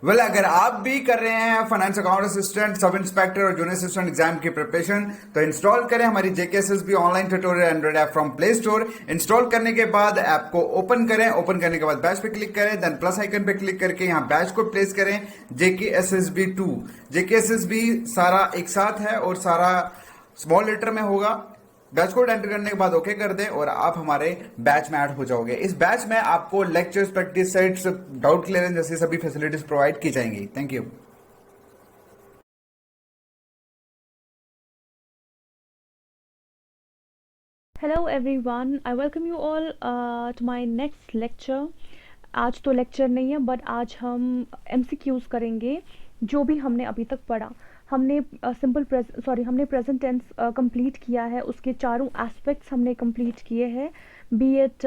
अगर आप भी कर रहे हैं finance account assistant, sub inspector और जूनियर असिस्टेंट एग्जाम की प्रिपरेशन, तो इंस्टॉल करें हमारी JKSSB online tutorial Android app from play store. Install करने के बाद ऐप को ओपन करें। ओपन करने के बाद बैच पे क्लिक करें, देन प्लस आइकन पे क्लिक करके यहाँ बैच को प्लेस करें जेकेएसएसबी 2। जेकेएसएसबी सारा एक साथ है और सारा स्मॉल लेटर में होगा। बैच कोड एंटर करने के बाद ओके कर दें और आप हमारे बैच में ऐड हो जाओगे। इस बैच में आपको lectures, practice sets, doubt clearance जैसी सभी फैसिलिटीज प्रोवाइड की जाएंगी। Thank you. Hello everyone, I welcome you all to my next lecture. आज तो लेक्चर नहीं है बट आज हम MCQs करेंगे जो भी हमने अभी तक पढ़ा। हमने हमने प्रेजेंट टेंस कंप्लीट किया है, उसके चारों एस्पेक्ट्स हमने कंप्लीट किए हैं, be it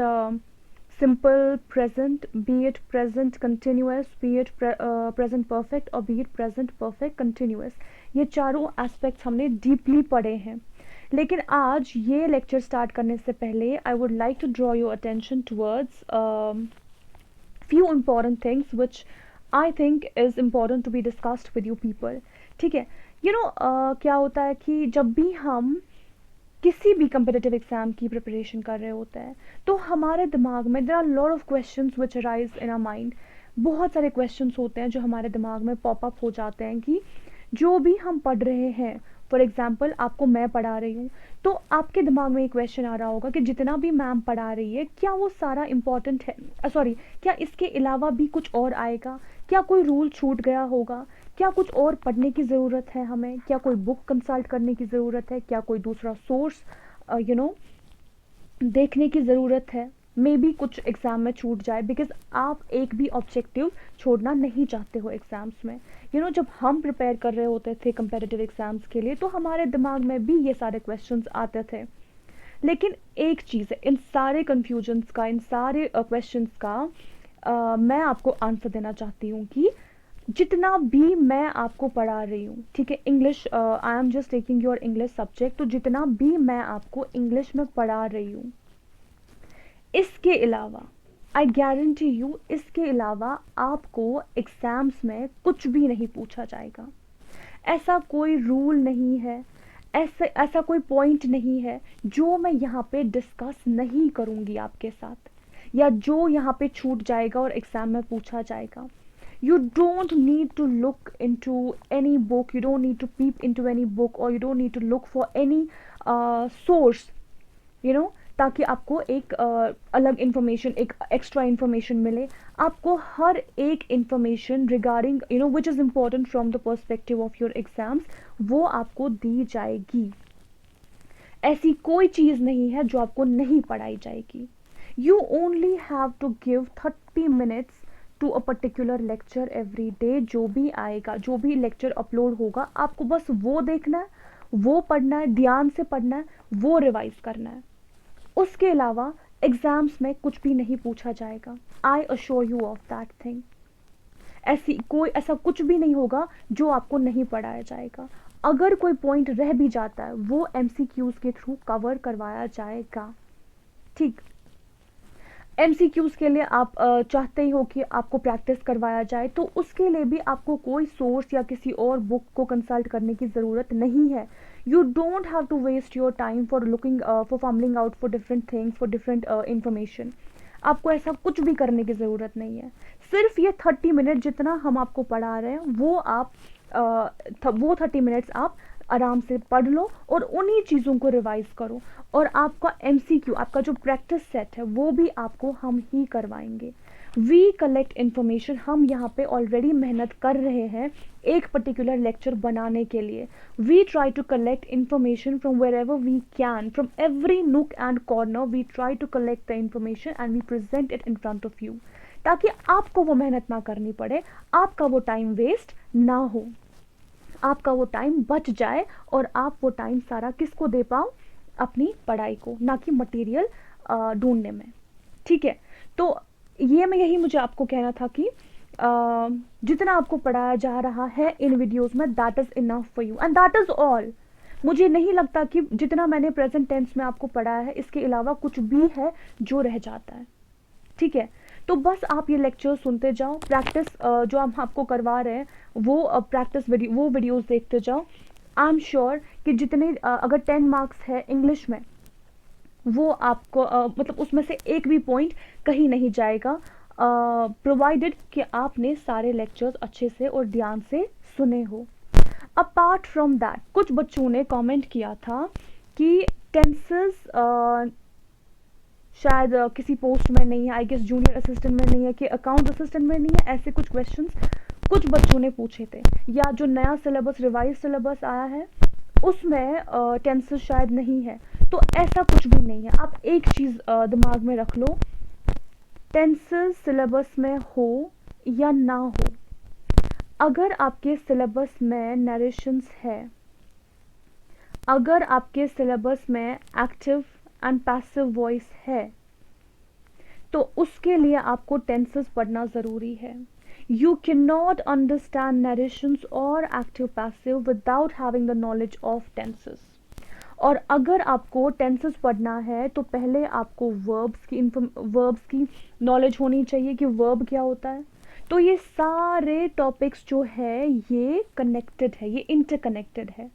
simple present, be it present continuous, be it present perfect और be it present perfect continuous. ये चारों एस्पेक्ट्स हमने डीपली पढ़े हैं। लेकिन आज ये लेक्चर स्टार्ट करने से पहले I would like to draw your attention towards few important things which I think is important to be discussed with you people. ठीक है, क्या होता है कि जब भी हम किसी भी competitive एग्जाम की प्रिपरेशन कर रहे होते हैं तो हमारे दिमाग में there are lot of questions which arise in our mind. बहुत सारे क्वेश्चंस होते हैं जो हमारे दिमाग में पॉप अप हो जाते हैं कि जो भी हम पढ़ रहे हैं, फॉर एग्जाम्पल आपको मैं पढ़ा रही हूँ तो आपके दिमाग में एक क्वेश्चन आ रहा होगा कि जितना भी मैम पढ़ा रही है क्या वो सारा इम्पॉर्टेंट है, क्या इसके अलावा भी कुछ और आएगा, क्या कोई रूल छूट गया होगा, क्या कुछ और पढ़ने की ज़रूरत है हमें, क्या कोई बुक कंसल्ट करने की ज़रूरत है, क्या कोई दूसरा सोर्स देखने की ज़रूरत है। मे बी कुछ एग्ज़ाम में छूट जाए बिकॉज आप एक भी ऑब्जेक्टिव छोड़ना नहीं चाहते हो एग्ज़ाम्स में। जब हम प्रिपेयर कर रहे होते थे कंपेटिटिव एग्ज़ाम्स के लिए तो हमारे दिमाग में भी ये सारे क्वेश्चंस आते थे। लेकिन एक चीज़ है, इन सारे कन्फ्यूजन्स का, इन सारे क्वेश्चंस का मैं आपको आंसर देना चाहती हूँ कि जितना भी मैं आपको पढ़ा रही हूँ, ठीक है, English, I am just taking your English subject, तो जितना भी मैं आपको इंग्लिश में पढ़ा रही हूँ इसके अलावा आई गारंटी यू, इसके अलावा आपको एग्ज़ाम्स में कुछ भी नहीं पूछा जाएगा। ऐसा कोई रूल नहीं है, ऐसा कोई पॉइंट नहीं है जो मैं यहाँ पे डिस्कस नहीं करूँगी आपके साथ, या जो यहाँ पे छूट जाएगा और एग्ज़ाम में पूछा जाएगा। You don't need to look into any book, you don't need to peep into any book, or you don't need to look for any source, ताकि आपको एक अलग इन्फॉर्मेशन, एक एक्स्ट्रा इन्फॉर्मेशन मिले। आपको हर एक information regarding which is important from the perspective of your exams वो आपको दी जाएगी। ऐसी कोई चीज़ नहीं है जो आपको नहीं पढ़ाई जाएगी। You only have to give 30 minutes to a particular lecture every day. जो भी आएगा, जो भी लेक्चर अपलोड होगा, आपको बस वो देखना है, वो पढ़ना है, ध्यान से पढ़ना है, वो रिवाइज करना है। उसके अलावा एग्जाम्स में कुछ भी नहीं पूछा जाएगा। I assure you of that thing. ऐसा कुछ भी नहीं होगा जो आपको नहीं पढ़ाया जाएगा। अगर कोई पॉइंट रह भी जाता है वो MCQs के थ्रू कवर करवाया जाएगा। ठीक, MCQs के लिए आप चाहते ही हो कि आपको प्रैक्टिस करवाया जाए, तो उसके लिए भी आपको कोई सोर्स या किसी और बुक को कंसल्ट करने की ज़रूरत नहीं है। You don't have to waste your time for looking for fumbling out for different things, for different information. आपको ऐसा कुछ भी करने की ज़रूरत नहीं है। सिर्फ ये 30 मिनट जितना हम आपको पढ़ा रहे हैं वो 30 मिनट्स आप आराम से पढ़ लो और उन्हीं चीज़ों को रिवाइज करो। और आपका MCQ, आपका जो प्रैक्टिस सेट है वो भी आपको हम ही करवाएंगे। वी कलेक्ट इन्फॉर्मेशन, हम यहाँ पे ऑलरेडी मेहनत कर रहे हैं एक पर्टिकुलर लेक्चर बनाने के लिए। We try to collect information from wherever we can, from every nook and corner we try to collect the information and we present it in front of you, ताकि आपको वो मेहनत ना करनी पड़े, आपका वो टाइम वेस्ट ना हो, आपका वो टाइम बच जाए और आप वो टाइम सारा किसको दे पाओ, अपनी पढ़ाई को, ना कि मटेरियल ढूंढने में। ठीक है, तो ये यही मुझे आपको कहना था कि जितना आपको पढ़ाया जा रहा है इन वीडियोस में, that is enough for you and that is all. मुझे नहीं लगता कि जितना मैंने प्रेजेंट टेंस में आपको पढ़ाया है इसके अलावा कुछ भी है जो रह जाता है। ठीक है, तो बस आप ये लेक्चर सुनते जाओ, प्रैक्टिस जो हम आपको करवा रहे हैं वो प्रैक्टिस वो वीडियोस देखते जाओ। आई एम श्योर कि जितने अगर 10 मार्क्स है इंग्लिश में, वो आपको मतलब उसमें से एक भी पॉइंट कहीं नहीं जाएगा, प्रोवाइडेड कि आपने सारे लेक्चर्स अच्छे से और ध्यान से सुने हो। अपार्ट फ्रॉम दैट, कुछ बच्चों ने कमेंट किया था कि टेंसेस शायद किसी पोस्ट में नहीं है, आई गेस जूनियर असिस्टेंट में नहीं है कि अकाउंट असिस्टेंट में नहीं है, ऐसे कुछ क्वेश्चंस कुछ बच्चों ने पूछे थे। या जो नया सिलेबस, रिवाइज सिलेबस आया है उसमें टेंसेस शायद नहीं है। तो ऐसा कुछ भी नहीं है। आप एक चीज़ दिमाग में रख लो, टेंसेस सिलेबस में हो या ना हो, अगर आपके सिलेबस में नरेशंस है, अगर आपके सिलेबस में एक्टिव एंड पैसिव वॉइस है, तो उसके लिए आपको टेंसेस पढ़ना ज़रूरी है। You can not understand narrations और active passive without having the knowledge of tenses. और अगर आपको टेंसेस पढ़ना है तो पहले आपको वर्ब्स की नॉलेज होनी चाहिए कि वर्ब क्या होता है। तो ये सारे टॉपिक्स जो है ये कनेक्टेड है, ये इंटरकनेक्टेड है।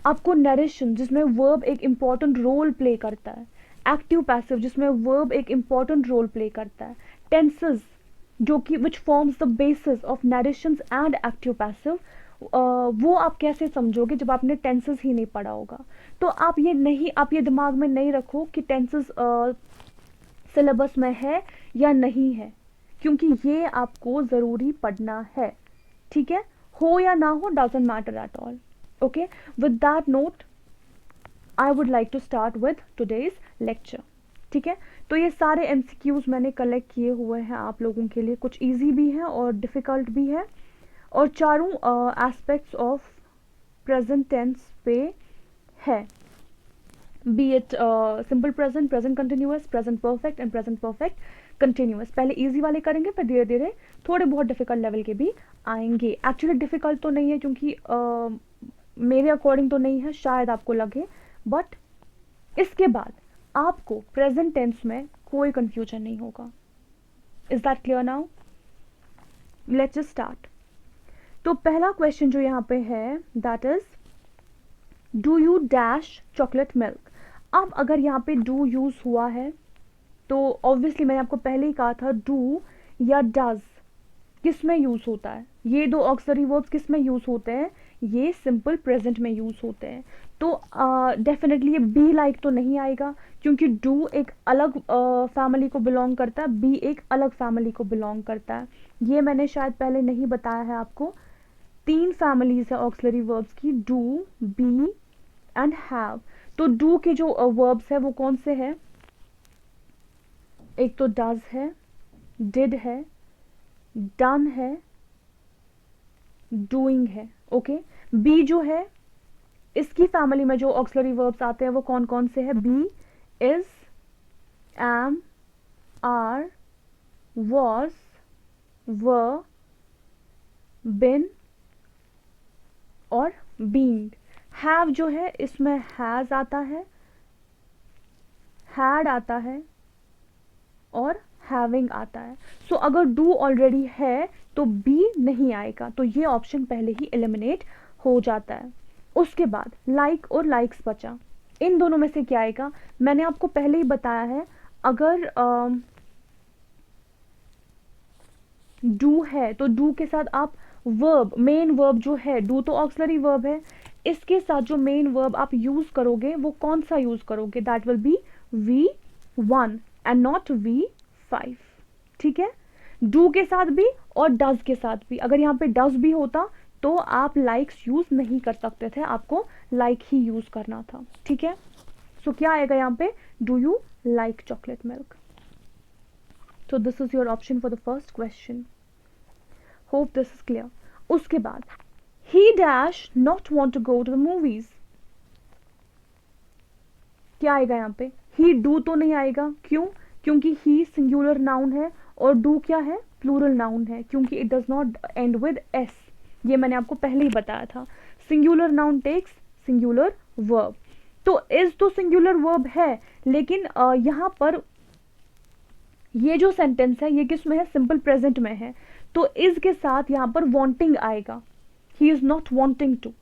आपको नरेशन जिसमें वर्ब एक इम्पॉर्टेंट रोल प्ले करता है, एक्टिव पैसिव जिसमें वर्ब एक इम्पॉर्टेंट रोल प्ले करता है, टेंसेस जो कि which forms the basis of narrations and active passive, वो आप कैसे समझोगे जब आपने टेंसेस ही नहीं पढ़ा होगा। तो आप ये दिमाग में नहीं रखो कि टेंसेस सिलेबस में है या नहीं है, क्योंकि ये आपको ज़रूरी पढ़ना है। ठीक है, हो या ना हो doesn't matter at all. Okay, with that note I would like to start with today's lecture. ठीक है, तो ये सारे एमसीक्यूज मैंने कलेक्ट किए हुए हैं आप लोगों के लिए, कुछ इजी भी हैं और डिफ़िकल्ट भी है, और चारों एस्पेक्ट्स ऑफ प्रेजेंट टेंस पे है, B it simple present, present continuous, present perfect and present perfect continuous. पहले इजी वाले करेंगे, फिर धीरे धीरे थोड़े बहुत डिफिकल्ट लेवल के भी आएंगे। एक्चुअली डिफिकल्ट तो नहीं है, क्योंकि मेरे अकॉर्डिंग तो नहीं है, शायद आपको लगे, बट इसके बाद आपको प्रेजेंट टेंस में कोई कंफ्यूजन नहीं होगा। Is that clear now? Let's just start. तो पहला क्वेश्चन जो यहाँ पे है that is do you dash chocolate milk. अब अगर यहाँ पे डू यूज हुआ है तो ऑब्वियसली मैंने आपको पहले ही कहा था डू या डज किस में यूज होता है, ये दो ऑक्सिलरी वर्ब्स किस में यूज होते हैं, ये सिंपल प्रेजेंट में यूज होते हैं। तो डेफिनेटली ये बी लाइक तो नहीं आएगा, क्योंकि डू एक अलग फैमिली को बिलोंग करता है, बी एक अलग फैमिली को बिलोंग करता है। ये मैंने शायद पहले नहीं बताया है आपको। 3 फैमिलीज है ऑक्सिलरी वर्ब्स की, डू, बी एंड हैव। तो डू के जो वर्ब्स है वो कौन से हैं? एक तो डज है, डिड है, डन है, डूइंग है। ओके, बी जो है इसकी फैमिली में जो ऑक्सिलरी वर्ब्स आते हैं वो कौन कौन से हैं? Be, is, am, are, was, were, been और बीइंग। हैव जो है इसमें हैज आता है, हैड आता है और हैविंग आता है। सो अगर डू ऑलरेडी है तो बी नहीं आएगा, तो ये ऑप्शन पहले ही एलिमिनेट हो जाता है। उसके बाद लाइक और लाइक्स बचा, इन दोनों में से क्या आएगा? मैंने आपको पहले ही बताया है, अगर डू है तो डू के साथ आप वर्ब, मेन वर्ब जो है, डू तो ऑक्सिलरी वर्ब है, इसके साथ जो मेन वर्ब आप यूज करोगे वो कौन सा यूज करोगे? That will B V1 and not V5। ठीक है, डू के साथ भी और डज के साथ भी। अगर यहाँ पे डज भी होता तो आप लाइक्स यूज नहीं कर सकते थे, आपको लाइक ही यूज करना था। ठीक है, सो क्या आएगा यहाँ पे? Do you like chocolate milk. So this is your option for the first question. Hope this is clear. उसके बाद he dash not want to go to the movies. क्या आएगा यहाँ पे? he do तो नहीं आएगा, क्यों? क्योंकि he singular noun है और do क्या है? plural noun है, क्योंकि it does not end with s। ये मैंने आपको पहले ही बताया था। singular noun takes singular verb। तो is तो singular verb है, लेकिन यहाँ पर ये जो सेंटेंस है ये किस में है, सिंपल प्रेजेंट में है, तो इज के साथ यहाँ पर वांटिंग आएगा, he is not wanting to,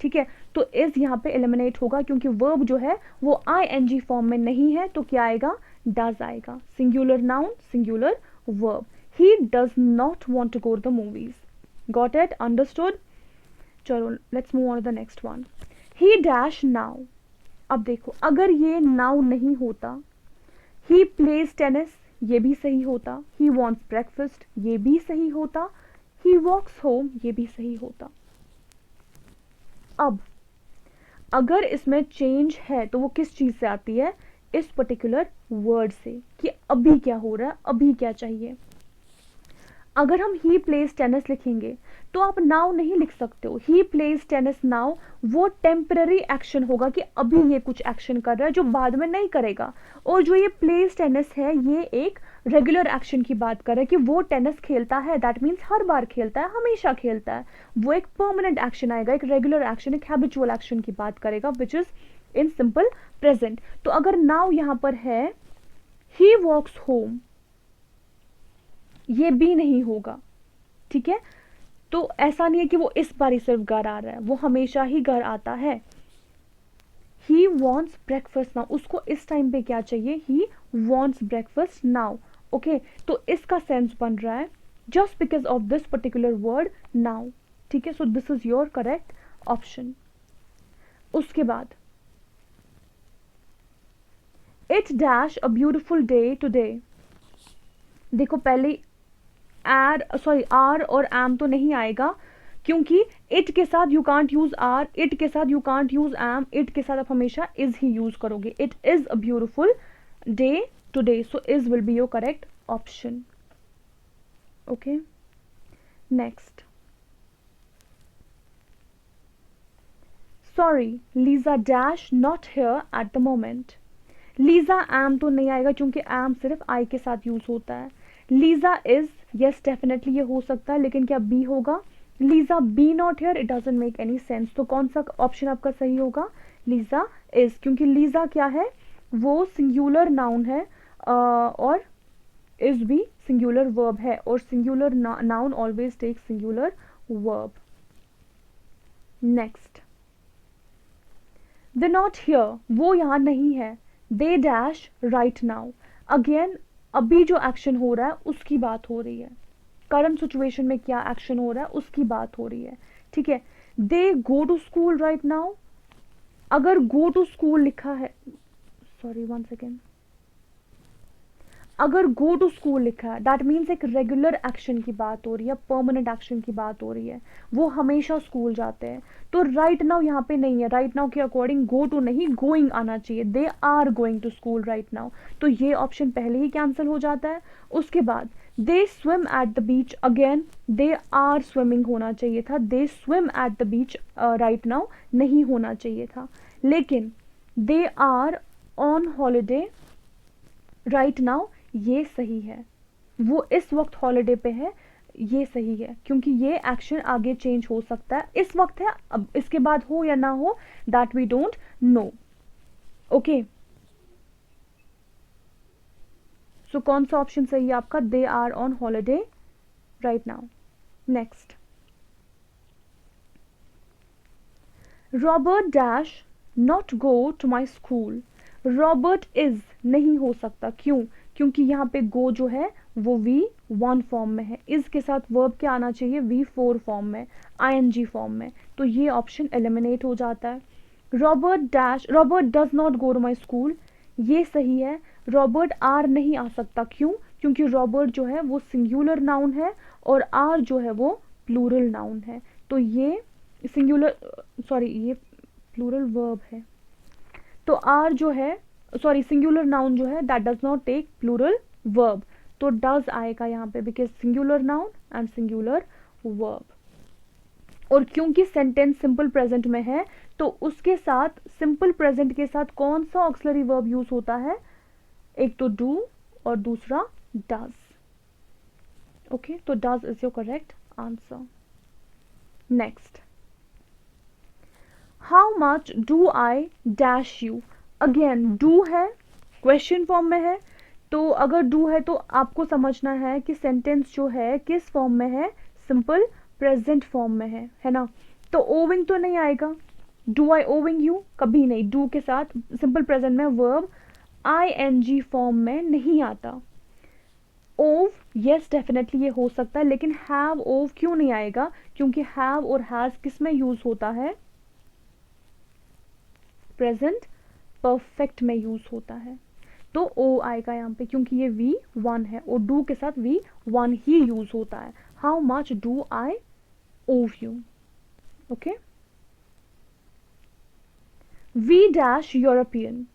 ठीक है। तो इज यहाँ पे एलिमिनेट होगा क्योंकि वर्ब जो है वो आईएनजी फॉर्म में नहीं है, तो क्या आएगा, डज आएगा। Singular noun singular verb, he does not want to go to the movies. Got it, understood. चलो let's move on to the next one. He dash now, अब देखो अगर ये नाउ नहीं होता, ही प्लेज टेनिस ये भी सही होता, ही वॉन्ट्स ब्रेकफास्ट ये भी सही होता, ही वॉक्स होम ये भी सही होता। अब अगर इसमें चेंज है तो वो किस चीज से आती है, इस पर्टिकुलर वर्ड से, कि अभी क्या हो रहा है, अभी क्या चाहिए। अगर हम ही प्लेज टेनिस लिखेंगे तो आप नाउ नहीं लिख सकते हो, ही प्लेज टेनिस नाउ वो टेम्पररी एक्शन होगा कि अभी ये कुछ एक्शन कर रहा है जो बाद में नहीं करेगा, और जो ये प्लेज टेनिस है ये एक रेगुलर एक्शन की बात कर रहा है कि वो टेनिस खेलता है, दैट मीन्स हर बार खेलता है, हमेशा खेलता है, वो एक परमानेंट एक्शन आएगा, एक रेगुलर एक्शन, एक हैबिचुअल एक्शन की बात करेगा विच इज इन सिंपल प्रेजेंट। तो अगर नाउ यहां पर है ही वॉक्स होम, ये भी नहीं होगा, ठीक है। तो ऐसा नहीं है कि वो इस बार ही सिर्फ घर आ रहा है, वो हमेशा ही घर आता है। ही वॉन्ट्स ब्रेकफास्ट नाउ, उसको इस टाइम पे क्या चाहिए, he wants breakfast now, okay. तो इसका सेंस बन रहा है just because of this particular word now, ठीक है। So this is your correct option. उसके बाद it dash a beautiful day today, देखो पहले आर और एम तो नहीं आएगा क्योंकि इट के साथ you can't use are, it के साथ you can't use am, it के साथ आप हमेशा इज ही यूज करोगे। It is a beautiful day today, so is will be your correct option, okay. Next, sorry Liza dash not here at the moment, Liza am तो नहीं आएगा क्योंकि एम सिर्फ आई के साथ यूज होता है। लीजा इज, यस डेफिनेटली ये हो सकता है, लेकिन क्या बी होगा, Liza be not here, it doesn't make any sense. तो कौन सा ऑप्शन आपका सही होगा, लीजा इज, क्योंकि लीजा क्या है, वो सिंगुलर नाउन है और इज भी सिंगुलर वर्ब है, और singular noun always take singular verb. Next, they not here, वो यहां नहीं है, they dash right now, again अभी जो एक्शन हो रहा है उसकी बात हो रही है, करंट सिचुएशन में क्या एक्शन हो रहा है उसकी बात हो रही है, ठीक है। They go to school right now, अगर गो टू स्कूल लिखा है, सॉरी वन सेकेंड, अगर गो टू स्कूल लिखा है दैट मीन्स एक रेगुलर एक्शन की बात हो रही है, परमानेंट एक्शन की बात हो रही है, वो हमेशा स्कूल जाते हैं। तो राइट नाउ यहाँ पे नहीं है, राइट नाउ के अकॉर्डिंग गो टू नहीं गोइंग आना चाहिए, they are going to school right now, तो ये ऑप्शन पहले ही कैंसिल हो जाता है। उसके बाद they swim at the beach, again they are swimming होना चाहिए था, they swim at the beach right now नहीं होना चाहिए था, लेकिन they are on holiday right now ये सही है, वो इस वक्त हॉलीडे पे है, ये सही है, क्योंकि ये एक्शन आगे चेंज हो सकता है, इस वक्त है, अब इसके बाद हो या ना हो that we don't know, okay. So कौन सा ऑप्शन सही है आपका, they are on holiday right now. Next, Robert dash not go to my school, Robert is नहीं हो सकता, क्यों, क्योंकि यहाँ पे गो जो है वो V1 फॉर्म में है, इस के साथ वर्ब क्या आना चाहिए, V4 फॉर्म में, ING फॉर्म में, तो ये ऑप्शन एलिमिनेट हो जाता है। Robert does not go to my school, ये सही है, रॉबर्ट आर नहीं आ सकता, क्यों, क्योंकि रॉबर्ट जो है वो सिंगुलर नाउन है और आर जो है वो प्लूरल नाउन है, तो ये सिंगुलर, सॉरी ये प्लूरल वर्ब है, तो आर जो है, सॉरी सिंगुलर नाउन जो है that does not take plural verb, तो डज आएगा यहाँ पे because singular noun and singular verb. और क्योंकि सेंटेंस सिंपल प्रेजेंट में है तो उसके साथ सिंपल प्रेजेंट के साथ कौन सा ऑक्सिलरी वर्ब यूज होता है, एक तो डू और दूसरा डज, ओके। तो does is your correct answer. Next, how much do I dash you, again do है, क्वेश्चन फॉर्म में है, तो अगर डू है तो आपको समझना है कि सेंटेंस जो है किस फॉर्म में है, सिंपल प्रेजेंट फॉर्म में है ना। तो ओविंग तो नहीं आएगा, डू आई ओविंग यू कभी नहीं, डू के साथ सिंपल प्रेजेंट में वर्ब ing फॉर्म में नहीं आता। ओव यस डेफिनेटली ये हो सकता है, लेकिन हैव ओव क्यों नहीं आएगा, क्योंकि हैव और हैज किस में यूज होता है, प्रेजेंट परफेक्ट में यूज होता है। तो ओ आएगा यहाँ पे, क्योंकि ये V1 है और डू के साथ V1 ही यूज होता है। How much do I owe you, okay. We dash European,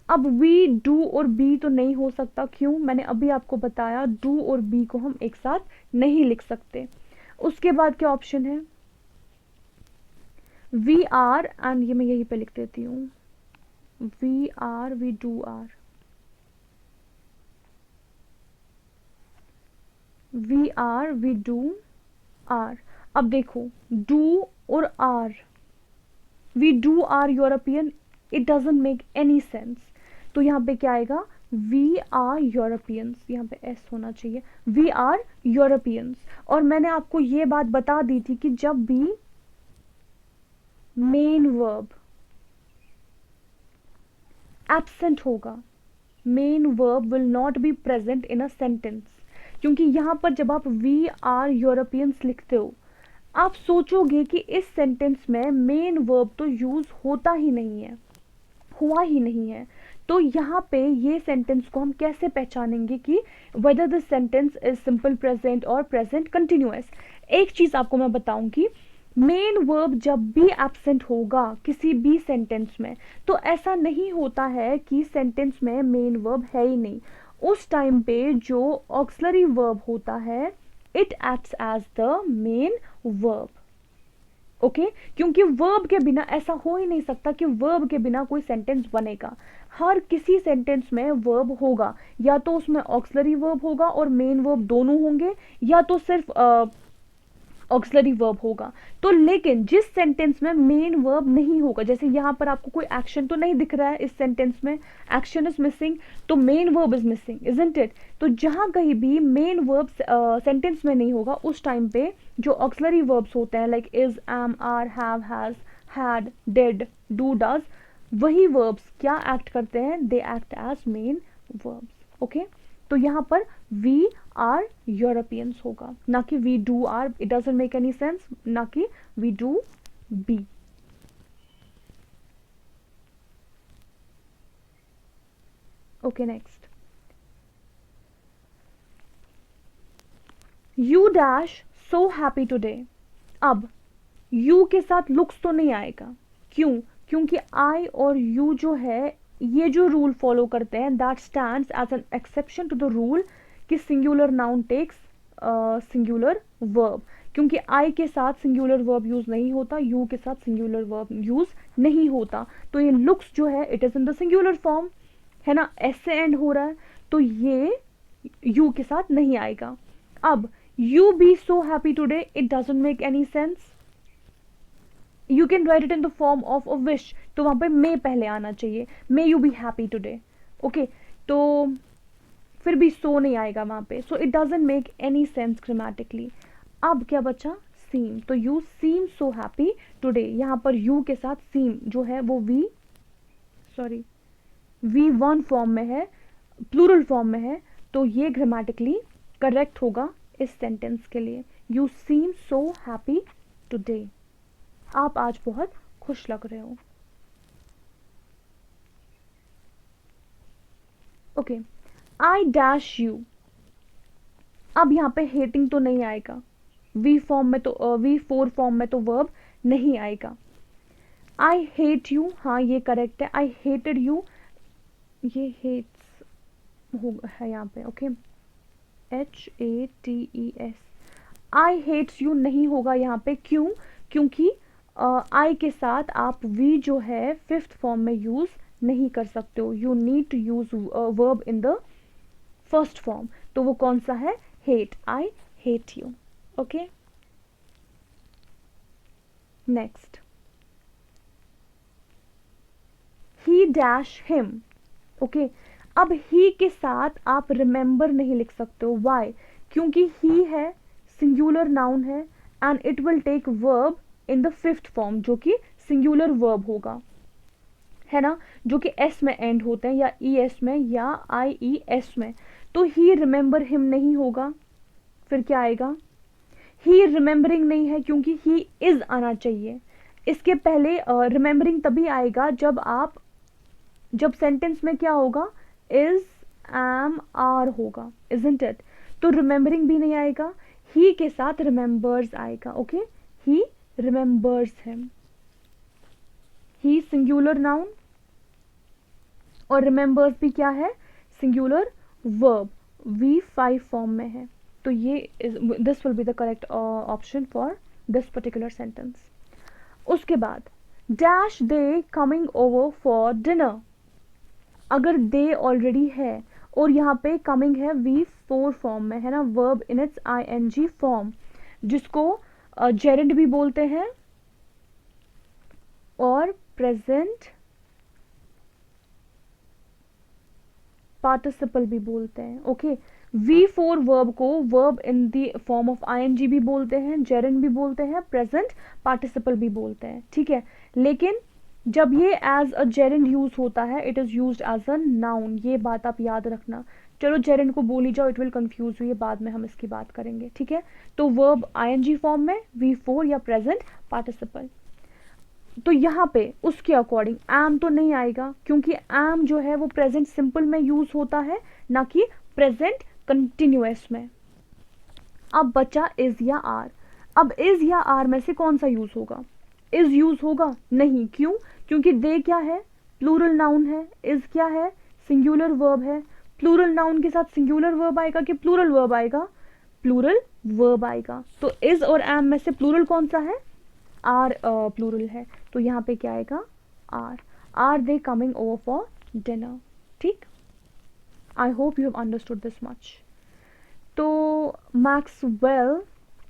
अब वी डू और बी तो नहीं हो सकता, क्यों, मैंने अभी आपको बताया डू और बी को हम एक साथ नहीं लिख सकते। उसके बाद क्या ऑप्शन है, वी आर, एंड ये मैं यहीं पे लिख देती हूँ, we are, we do are, we are, we do are. अब देखो डू और are, we do are European, it doesn't make any sense. तो यहाँ पे क्या आएगा, वी आर यूरोपियंस, यहाँ पे एस होना चाहिए, वी आर यूरोपियंस। और मैंने आपको ये बात बता दी थी कि जब भी मेन वर्ब एब्सेंट होगा, main verb will not be present in a sentence, क्योंकि यहाँ पर जब आप वी आर यूरोपियंस लिखते हो, आप सोचोगे कि इस सेंटेंस में मेन वर्ब तो यूज होता ही नहीं है, हुआ ही नहीं है। तो यहाँ पे ये सेंटेंस को हम कैसे पहचानेंगे कि whether this sentence is simple present और प्रेजेंट कंटिन्यूअस। एक चीज आपको मैं बताऊंगी, मेन वर्ब जब भी एब्सेंट होगा किसी भी सेंटेंस में, तो ऐसा नहीं होता है कि सेंटेंस में मेन वर्ब है ही नहीं। उस टाइम पे जो ऑक्सिलरी वर्ब होता है, it acts as the main verb, okay. क्योंकि वर्ब के बिना ऐसा हो ही नहीं सकता कि वर्ब के बिना कोई सेंटेंस बनेगा। हर किसी सेंटेंस में वर्ब होगा, या तो उसमें ऑक्सिलरी वर्ब होगा और मेन वर्ब दोनों होंगे, या तो सिर्फ ऑक्सिलरी वर्ब होगा। तो लेकिन जिस सेंटेंस में मेन वर्ब नहीं होगा, जैसे यहाँ पर आपको कोई एक्शन तो नहीं दिख रहा है, इस सेंटेंस में एक्शन इज मिसिंग, तो main verb is missing, isn't it. तो जहां कहीं भी मेन वर्ब सेंटेंस में नहीं होगा, उस टाइम पे जो ऑक्सिलरी वर्ब्स होते हैं like is, am, are, have, has, had, did, do, does, वही वर्ब्स क्या एक्ट करते हैं, they act as main verbs, okay. तो यहाँ पर वी आर यूरोपियंस होगा, ना कि we do are, it doesn't make any sense, ना कि we do be. Okay next, you dash so happy today. अब यू के साथ लुक्स तो नहीं आएगा, क्यों, क्योंकि आई और यू जो है, ये जो रूल फॉलो करते हैं, that stands as an exception to the rule कि singular noun takes singular verb. क्योंकि आई के साथ सिंगुलर वर्ब यूज नहीं होता, यू के साथ सिंगुलर वर्ब यूज नहीं होता, तो ये लुक्स जो है it is in the singular form, है ना, एस से एंड हो रहा है, तो ये यू के साथ नहीं आएगा। अब you be so happy today, it doesn't make any sense, you can write it in the form of a wish, तो वहां पे मे पहले आना चाहिए, may you be happy today, okay. तो फिर भी सो नहीं आएगा वहां पे, so it doesn't make any sense grammatically. अब क्या बचा, सीम, तो you seem so happy today, यहाँ पर यू के साथ सीम जो है वो V1 फॉर्म में है, प्लूरल फॉर्म में है, तो ये ग्रामेटिकली करेक्ट होगा इस सेंटेंस के लिए। You seem so happy today, आप आज बहुत खुश लग रहे हो, ओके। आई डैश यू, अब यहाँ पे हेटिंग तो नहीं आएगा, V4 फॉर्म में तो वर्ब नहीं आएगा। आई हेट यू, हाँ ये करेक्ट है, आई हेटेड यू, ये हेट्स है यहाँ पे, okay, HATES। I hates you नहीं होगा यहाँ पे, क्यों, क्योंकि आई के साथ आप वी जो है फिफ्थ फॉर्म में यूज नहीं कर सकते हो, you need to use verb in the first form, तो वो कौन सा है, hate, I hate you, okay. Next, he dash him, okay. अब ही के साथ आप रिमेंबर नहीं लिख सकते हो, वाई? क्योंकि ही है, सिंगुलर नाउन है, and it will take verb in the fifth form, जो कि सिंगुलर वर्ब होगा, है ना, जो कि एस में एंड होते हैं, या ई एस में, या आई ई एस में। तो ही रिमेंबर हिम नहीं होगा, फिर क्या आएगा? ही रिमेंबरिंग नहीं है, क्योंकि ही इज आना चाहिए। इसके पहले रिमेंबरिंग तभी आएगा जब सेंटेंस में क्या होगा? इज, एम, आर होगा, इजंट इट? तो रिमेंबरिंग भी नहीं आएगा, ही के साथ रिमेंबर्स आएगा। Okay, he remembers him. He singular noun और रिमेंबर्स भी क्या है? सिंगुलर वर्ब, V5 फॉर्म में है। तो ये this will be the correct option for this particular sentence. उसके बाद dash they coming over for dinner. अगर दे ऑलरेडी है और यहाँ पे कमिंग है V4 फॉर्म में, है ना, verb in its ING form, जिसको जेरेंड भी बोलते हैं और प्रेजेंट पार्टिसिपल भी बोलते हैं। ओके, V4 वर्ब को verb in the form of ING भी बोलते हैं, जेरेंड भी बोलते हैं, प्रेजेंट पार्टिसिपल भी बोलते हैं, ठीक है। लेकिन जब ये एज अ जेरेंड यूज होता है, it is used as a noun, ये बात आप याद रखना। चलो जेरेंड को बोल ही जाओ, इट विल कंफ्यूज यू, ये बाद में हम इसकी बात करेंगे, ठीक है। तो वर्ब ING फॉर्म में, V4 या प्रेजेंट पार्टिसिपल। तो यहाँ पे उसके अकॉर्डिंग एम तो नहीं आएगा, क्योंकि एम जो है वो प्रेजेंट सिंपल में यूज होता है, ना कि प्रेजेंट कंटिन्यूअस में। अब बचा इज या आर। अब इज या आर में से कौन सा यूज होगा? इज यूज होगा नहीं, क्यों? क्योंकि दे क्या है? प्लूरल नाउन है। इज क्या है? सिंगुलर वर्ब है। प्लूरल नाउन के साथ सिंगुलर वर्ब आएगा कि प्लूरल वर्ब आएगा? प्लूरल वर्ब आएगा। तो इज और एम में से प्लूरल कौन सा है? आर प्लूरल है, तो यहाँ पे क्या आएगा? Are. Are they coming over for dinner? ठीक, I hope you have understood this much. तो Maxwell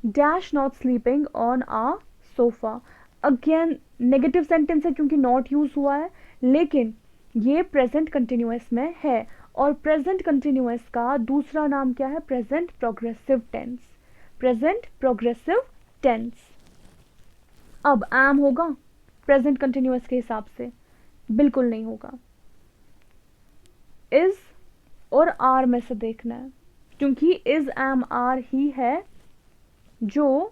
dash not sleeping on a sofa. Again negative sentence है क्योंकि नॉट यूज हुआ है, लेकिन ये प्रेजेंट कंटिन्यूअस में है, और प्रेजेंट कंटिन्यूअस का दूसरा नाम क्या है? Present progressive tense. Present progressive tense. अब एम होगा प्रेजेंट कंटिन्यूअस के हिसाब से? बिल्कुल नहीं होगा। इज और आर में से देखना है, क्योंकि इज, एम, आर ही है जो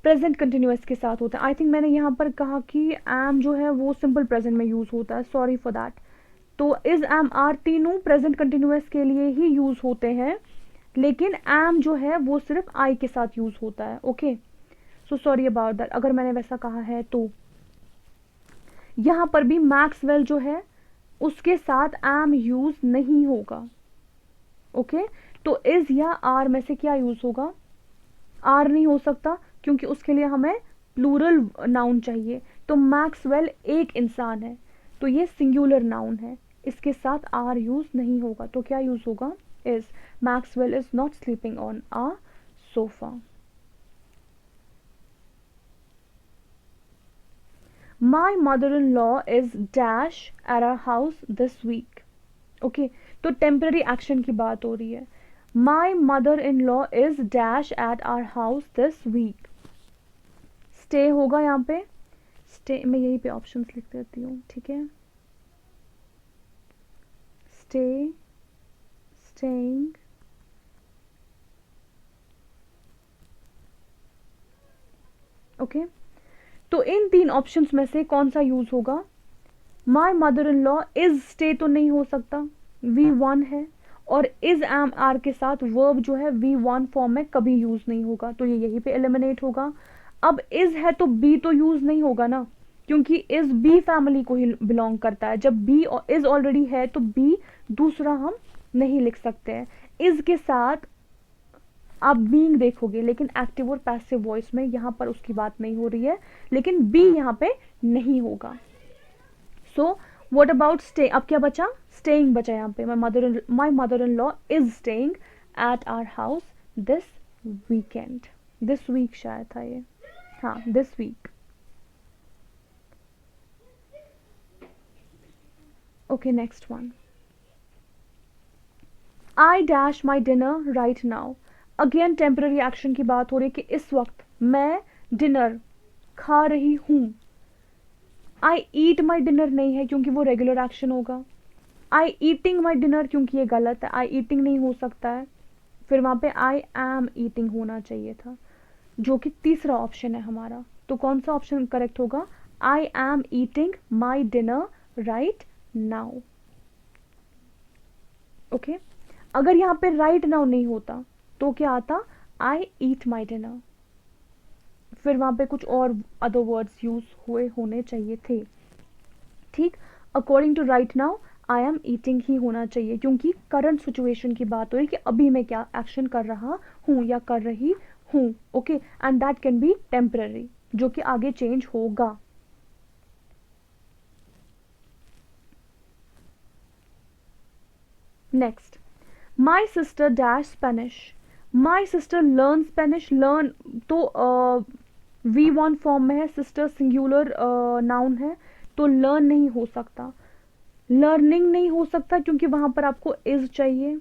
प्रेजेंट कंटिन्यूअस के साथ होता है। आई थिंक मैंने यहां पर कहा कि एम जो है वो सिंपल प्रेजेंट में यूज होता है, सॉरी फॉर दैट। तो इज, एम, आर तीनों प्रेजेंट कंटिन्यूअस के लिए ही यूज होते हैं, लेकिन एम जो है वो सिर्फ आई के साथ यूज होता है। Okay, so sorry about that अगर मैंने वैसा कहा है तो। यहां पर भी मैक्सवेल जो है उसके साथ एम यूज नहीं होगा। ओके, तो इज या आर में से क्या यूज होगा? आर नहीं हो सकता, क्योंकि उसके लिए हमें प्लूरल नाउन चाहिए। तो मैक्सवेल एक इंसान है, तो ये सिंगुलर नाउन है, इसके साथ आर यूज नहीं होगा। तो क्या यूज होगा? Is. Maxwell is not sleeping on a sofa. My mother-in-law is dash at our house this week. Okay, तो टेम्पररी एक्शन की बात हो रही है। My mother-in-law is dash at our house this week. Stay होगा यहाँ पे, स्टे मैं यहीं पे ऑप्शंस लिख देती हूँ, ठीक है। Stay, staying, okay. तो इन तीन ऑप्शंस में से कौन सा यूज होगा? माई mother in law is stay तो नहीं हो सकता, V1 है, और इज, एम, आर के साथ वर्ब जो है V1 फॉर्म में कभी यूज नहीं होगा, तो ये यहीं पे एलिमिनेट होगा। अब इज है तो बी तो यूज नहीं होगा ना, क्योंकि इज बी फैमिली को ही बिलोंग करता है। जब बी इज ऑलरेडी है तो बी दूसरा हम नहीं लिख सकते हैं। इज के साथ आप बीइंग देखोगे, लेकिन एक्टिव और पैसिव वॉइस में यहाँ पर उसकी बात नहीं हो रही है, लेकिन बी यहाँ पे नहीं होगा। So what about stay? अब क्या बचा? स्टेइंग बचा यहाँ पे। My mother in law is staying at our house this weekend. This week शायद था ये, हाँ this week. Okay, next one, I dash my dinner right now. Again temporary action की बात हो रही है कि इस वक्त मैं डिनर खा रही हूं। आई ईट माई डिनर नहीं है क्योंकि वो रेगुलर एक्शन होगा। आई ईटिंग माई डिनर क्योंकि ये गलत है, आई ईटिंग नहीं हो सकता है। फिर वहां पे आई एम ईटिंग होना चाहिए था, जो कि तीसरा ऑप्शन है हमारा। तो कौन सा ऑप्शन करेक्ट होगा? आई am eating my dinner right now. Okay, अगर यहाँ पे राइट नाउ नहीं होता तो क्या आता? आई ईट माई डिनर। फिर वहां पे कुछ और अदर वर्ड्स यूज हुए होने चाहिए थे। ठीक, according to right now I am eating ही होना चाहिए, क्योंकि करंट सिचुएशन की बात हो रही है कि अभी मैं क्या एक्शन कर रहा हूं या कर रही हूं। Okay, and that can be temporary, जो कि आगे चेंज होगा। Next, my sister dash Spanish. My sister learn Spanish. Learn तो V1 फॉर्म में है, सिस्टर सिंगुलर नाउन है, तो लर्न नहीं हो सकता। लर्निंग नहीं हो सकता क्योंकि वहां पर आपको इज चाहिए,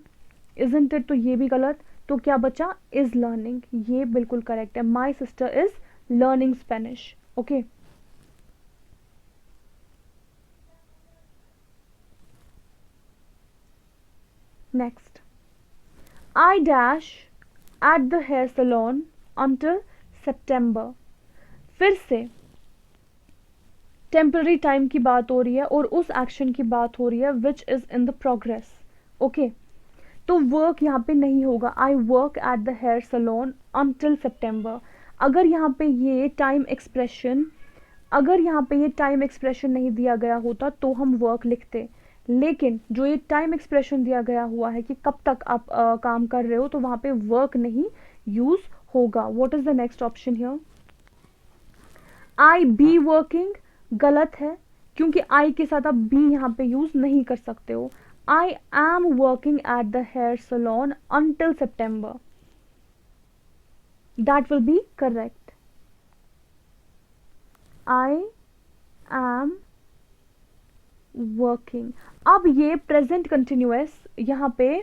इजंट इट, तो ये भी गलत। तो क्या बचा? Is learning. ये बिल्कुल करेक्ट है, my sister is learning Spanish. Okay, next, I dash at the hair salon until September. फिर से टेम्पररी टाइम की बात हो रही है और उस एक्शन की बात हो रही है which is in the progress. Okay, तो वर्क यहाँ पे नहीं होगा। I work at the hair salon until September. अगर यहाँ पे ये टाइम एक्सप्रेशन अगर यहाँ पे ये टाइम एक्सप्रेशन नहीं दिया गया होता तो हम वर्क लिखते, लेकिन जो ये टाइम एक्सप्रेशन दिया गया हुआ है कि कब तक आप काम कर रहे हो, तो वहां पे वर्क नहीं यूज होगा। What is the next option here? I be working गलत है, क्योंकि आई के साथ आप बी यहाँ पे यूज नहीं कर सकते हो। I am working at the hair salon until September, that will be correct. I am working. अब ये प्रेजेंट कंटिन्यूअस यहाँ पे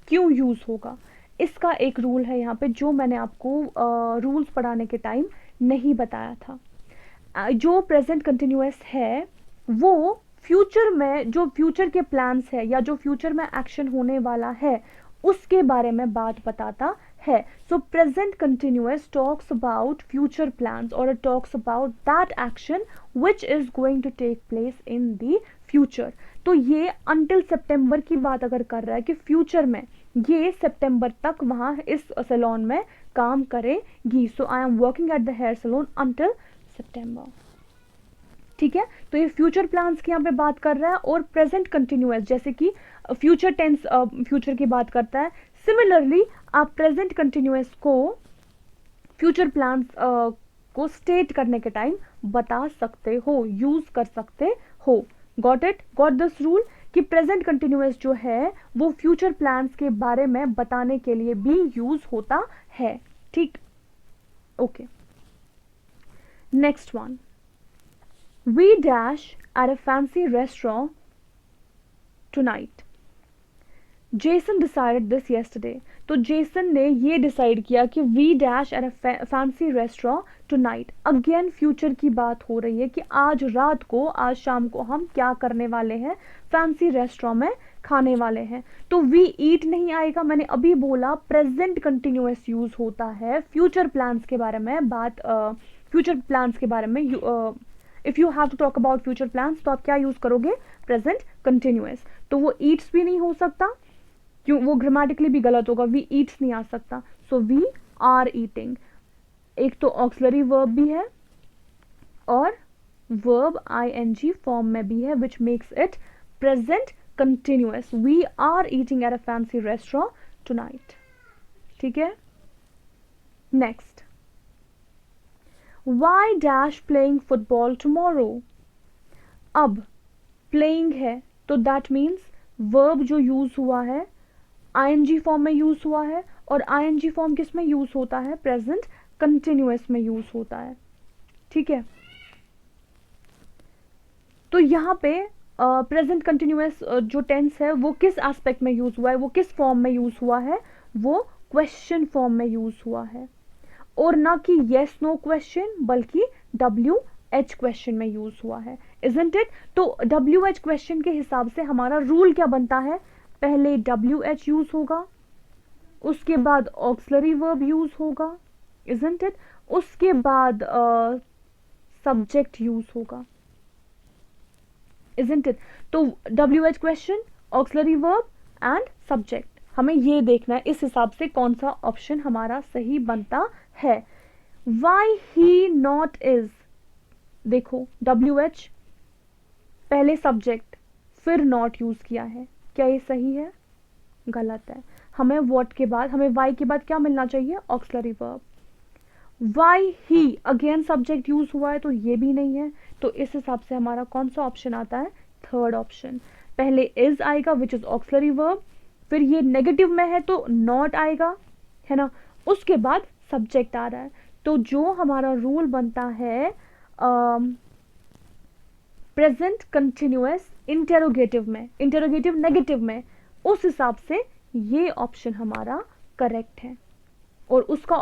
क्यों यूज होगा? इसका एक रूल है यहाँ पे, जो मैंने आपको रूल्स पढ़ाने के टाइम नहीं बताया था। जो प्रेजेंट कंटिन्यूअस है वो फ्यूचर में, जो फ्यूचर के प्लान्स है या जो फ्यूचर में एक्शन होने वाला है उसके बारे में बात बताता है। So present continuous talks about future plans और it talks about that action which is going to take place in the future. तो ये अंटिल सितंबर की बात अगर कर रहा है कि फ्यूचर में ये सितंबर तक वहां इस सैलून में काम करेगी। So I am working at the hair salon until September. ठीक है, तो ये फ्यूचर प्लान्स की यहाँ पे बात कर रहा है और प्रेजेंट कंटिन्यूअस जैसे कि फ्यूचर टेंस फ्यूचर की बात करता है। सिमिलरली आप प्रेजेंट कंटिन्यूअस को फ्यूचर प्लान्स को स्टेट करने के टाइम बता सकते हो, यूज कर सकते हो। Got it? Got this rule कि प्रेजेंट कंटिन्यूअस जो है वो फ्यूचर प्लान्स के बारे में बताने के लिए भी यूज होता है। ठीक, okay, next one, we dash at a fancy restaurant tonight. Jason decided this yesterday. तो जेसन ने ये डिसाइड किया कि we dash at a fancy restaurant tonight. Again future की बात हो रही है कि आज रात को, आज शाम को हम क्या करने वाले हैं? फैंसी रेस्टोरेंट में खाने वाले हैं। तो वी ईट नहीं आएगा, मैंने अभी बोला प्रेजेंट कंटिन्यूअस यूज होता है फ्यूचर प्लान्स के बारे में फ्यूचर प्लान्स के बारे में if you have to talk about future plans तो आप क्या यूज करोगे? Present continuous. तो वो ईट्स भी नहीं हो सकता, क्यों? वो ग्रामेटिकली भी गलत होगा, वी ईट्स नहीं आ सकता। So we are eating. एक तो ऑक्सिलरी वर्ब भी है और वर्ब ing फॉर्म में भी है, which makes it present continuous. We are eating at a fancy restaurant tonight. ठीक है, next, Why dash playing football tomorrow? अब playing है तो that means verb जो यूज हुआ है ing फॉर्म में यूज हुआ है, और ing फॉर्म किस में यूज होता है? प्रेजेंट कंटिन्यूअस में यूज होता है। ठीक है, तो यहाँ पे प्रेजेंट कंटिन्यूअस जो टेंस है वो किस एस्पेक्ट में यूज हुआ है, वो किस फॉर्म में यूज हुआ है, वो क्वेश्चन फॉर्म में यूज हुआ है, और ना कि येस नो क्वेश्चन बल्कि WH क्वेश्चन में यूज हुआ है, इजंट इट। तो WH क्वेश्चन के हिसाब से हमारा रूल क्या बनता है, पहले WH यूज होगा, उसके बाद ऑक्सिलरी वर्ब यूज होगा, इजंट इट, उसके बाद सब्जेक्ट यूज होगा, इजंट इट। तो WH question, auxiliary verb and subject, हमें ये देखना है इस हिसाब से कौन सा ऑप्शन हमारा सही बनता है। वाई ही नॉट इज, देखो WH पहले सब्जेक्ट फिर नॉट यूज किया है, क्या ये सही है, गलत है। हमें व्हाट के बाद, हमें वाई के बाद क्या मिलना चाहिए, auxiliary verb. Why he again subject use हुआ है तो ये भी नहीं है, तो इस हिसाब से हमारा कौन सा ऑप्शन आता है, थर्ड ऑप्शन। पहले इज आएगा विच इज ऑक्सिलरी वर्ब, फिर ये नेगेटिव में है तो नॉट आएगा, है ना, उसके बाद सब्जेक्ट आ रहा है। तो जो हमारा रूल बनता है प्रेजेंट कंटिन्यूअस इंटेरोगेटिव में, इंटेरोगेटिव नेगेटिव में, उस हिसाब से ये ऑप्शन हमारा करेक्ट है। और उसका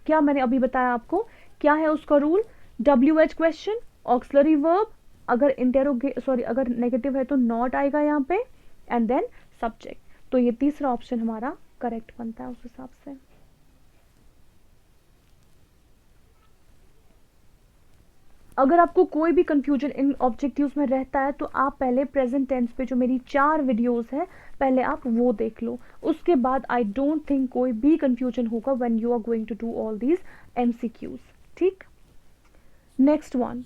क्या मैंने अभी बताया आपको, क्या है उसका rule, WH question, auxiliary verb, अगर अगर नेगेटिव है तो नॉट आएगा यहाँ पे, एंड देन सब्जेक्ट। तो ये तीसरा ऑप्शन हमारा करेक्ट बनता है उस हिसाब से। अगर आपको कोई भी कंफ्यूजन इन ऑब्जेक्टिव्स में रहता है तो आप पहले प्रेजेंट टेंस पे जो मेरी 4 वीडियोस है पहले आप वो देख लो, उसके बाद आई डोंट थिंक कोई भी कंफ्यूजन होगा when you are going to do all these MCQs, ठीक। Next one,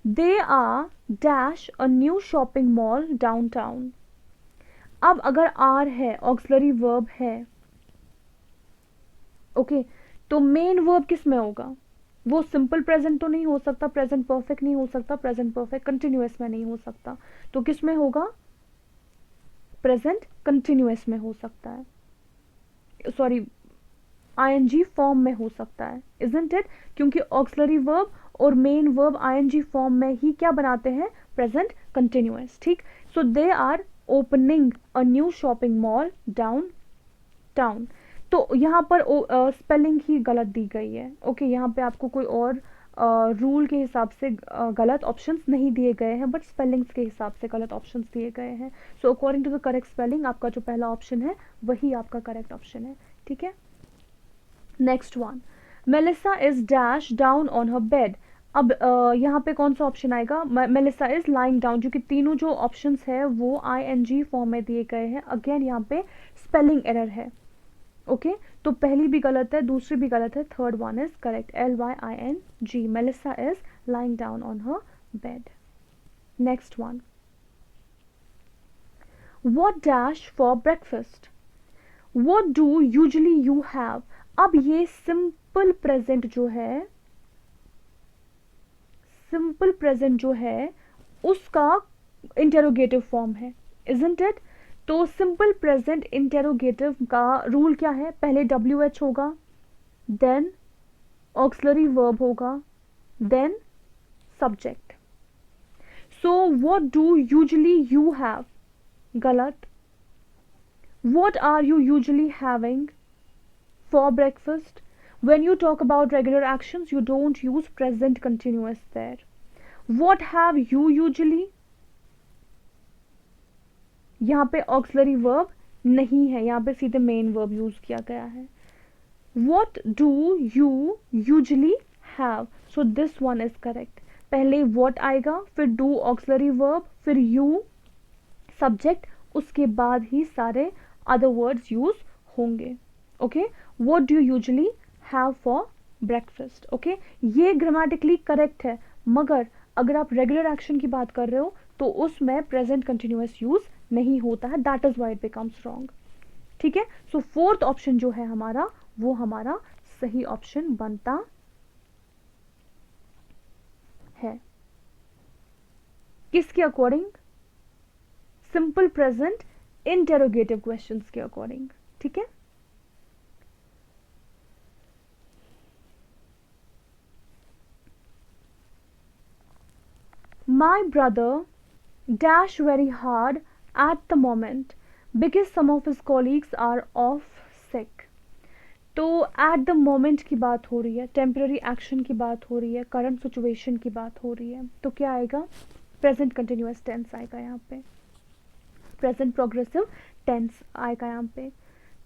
they are dash a new shopping mall downtown. अब अगर आर है, ऑक्सिलरी वर्ब है, ओके, तो मेन वर्ब किस में होगा, वो सिंपल प्रेजेंट तो नहीं हो सकता, प्रेजेंट परफेक्ट नहीं हो सकता, प्रेजेंट परफेक्ट कंटिन्यूअस में नहीं हो सकता, तो किस में होगा, प्रेजेंट कंटिन्यूअस में हो सकता है, सॉरी ING फॉर्म में हो सकता है, इजंट इट, क्योंकि ऑक्सिलरी वर्ब और मेन वर्ब ING फॉर्म में ही क्या बनाते हैं, प्रेजेंट कंटिन्यूअस, ठीक। So they are opening a new shopping mall downtown. तो यहाँ पर स्पेलिंग ही गलत दी गई है, ओके, यहाँ पे आपको कोई और रूल के हिसाब से गलत ऑप्शंस नहीं दिए गए हैं, बट स्पेलिंग्स के हिसाब से गलत ऑप्शंस दिए गए हैं। So according to the correct spelling आपका जो पहला ऑप्शन है वही आपका करेक्ट ऑप्शन है, ठीक है। Next one, Melissa is dash down on her bed. अब यहाँ पे कौन सा ऑप्शन आएगा, मेलिसा इज लाइंग डाउन, जो कि तीनों जो ऑप्शंस है वो ING फॉर्म में दिए गए हैं। अगेन यहाँ पे स्पेलिंग एरर है, ओके, तो पहली भी गलत है, दूसरी भी गलत है, third one is correct, LYING, Melissa is lying down on her bed. Next one, what dash for breakfast, what do usually you have. अब ये सिंपल प्रेजेंट जो है, सिंपल प्रेजेंट जो है उसका इंटेरोगेटिव फॉर्म है, इजंट इट। तो simple present interrogative का रूल क्या है, पहले WH होगा, देन ऑक्सिलरी वर्ब होगा, then subject. So what do usually you have, गलत, what are you usually having for breakfast. When you talk about regular actions, you don't use present continuous there. What have you usually? यहाँ पे auxiliary verb नहीं है, यहाँ पे सीधे main verb use किया गया है। What do you usually have? So this one is correct. पहले what आएगा, फिर do ऑक्सिलरी वर्ब, फिर you सब्जेक्ट, उसके बाद ही सारे अदर वर्ड्स यूज होंगे, okay. What do you usually have for breakfast? Okay, ये ग्रामेटिकली करेक्ट है, मगर अगर आप रेगुलर एक्शन की बात कर रहे हो तो उसमें प्रेजेंट कंटिन्यूअस यूज नहीं होता है, that is why it becomes wrong, ठीक है। सो फोर्थ ऑप्शन जो है हमारा वो हमारा सही ऑप्शन बनता है, किसके according, simple present interrogative questions के अकॉर्डिंग, ठीक है। My brother dash very hard at the moment because some of his colleagues are off sick. तो एट द मोमेंट की बात हो रही है, टेम्पररी एक्शन की बात हो रही है, करंट सिचुएशन की बात हो रही है, तो क्या आएगा? प्रेजेंट कंटिन्यूअस टेंस आएगा यहाँ पे, प्रेजेंट प्रोग्रेसिव टेंस आएगा यहाँ पे।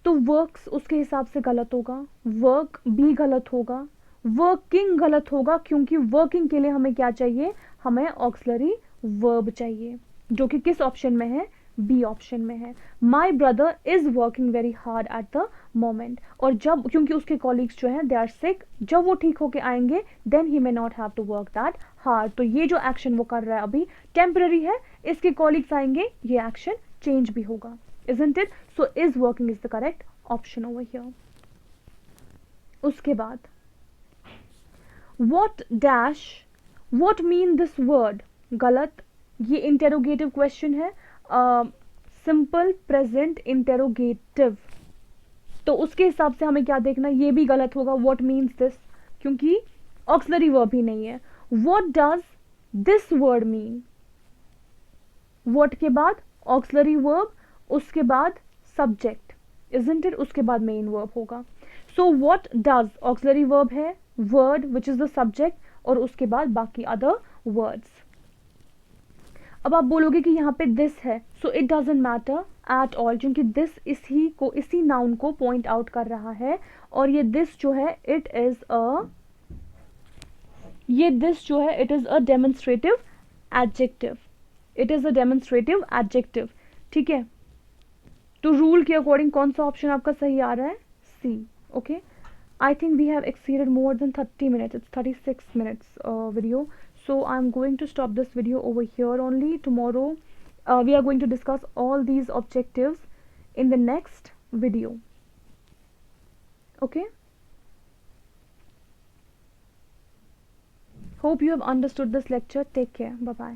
तो वर्क्स उसके हिसाब से गलत होगा, वर्क भी गलत होगा, वर्किंग गलत होगा, क्योंकि वर्किंग के लिए हमें क्या चाहिए? हमें ऑक्सिलरी वर्ब चाहिए, जो कि किस ऑप्शन में है? बी ऑप्शन में है। My brother is working very hard at the moment, और जब, क्योंकि उसके कॉलीग्स जो हैं दे आर सिक, जब वो ठीक होके आएंगे then he may not have to work that hard. तो ये जो एक्शन वो कर रहा है अभी टेम्पररी है, इसके कॉलीग्स आएंगे, ये एक्शन चेंज भी होगा, isn't it? So is working is the correct option over here. उसके बाद what dash, what mean this word? गलत, ये interrogative question है, simple present interrogative, तो उसके हिसाब से हमें क्या देखना? ये भी गलत होगा, what means this, क्योंकि auxiliary verb ही नहीं है। what does this word mean? what के बाद auxiliary verb, उसके बाद सब्जेक्ट, isn't it? उसके बाद मेन वर्ब होगा। So what does auxiliary verb है, word which is the subject, और उसके बाद बाकी अदर वर्ड्स। अब आप बोलोगे कि यहाँ पे दिस है, सो it doesn't matter at all, क्योंकि दिस इसी नाउन को पॉइंट आउट कर रहा है, और ये दिस जो है it is a demonstrative adjective, it is a demonstrative adjective, ठीक है। तो रूल के अकॉर्डिंग कौन सा ऑप्शन आपका सही आ रहा है? C. Okay, I think we have exceeded more than 30 minutes, it's 36 minutes video, so I'm going to stop this video over here only. Tomorrow we are going to discuss all these objectives in the next video. Okay, hope you have understood this lecture. Take care, bye bye.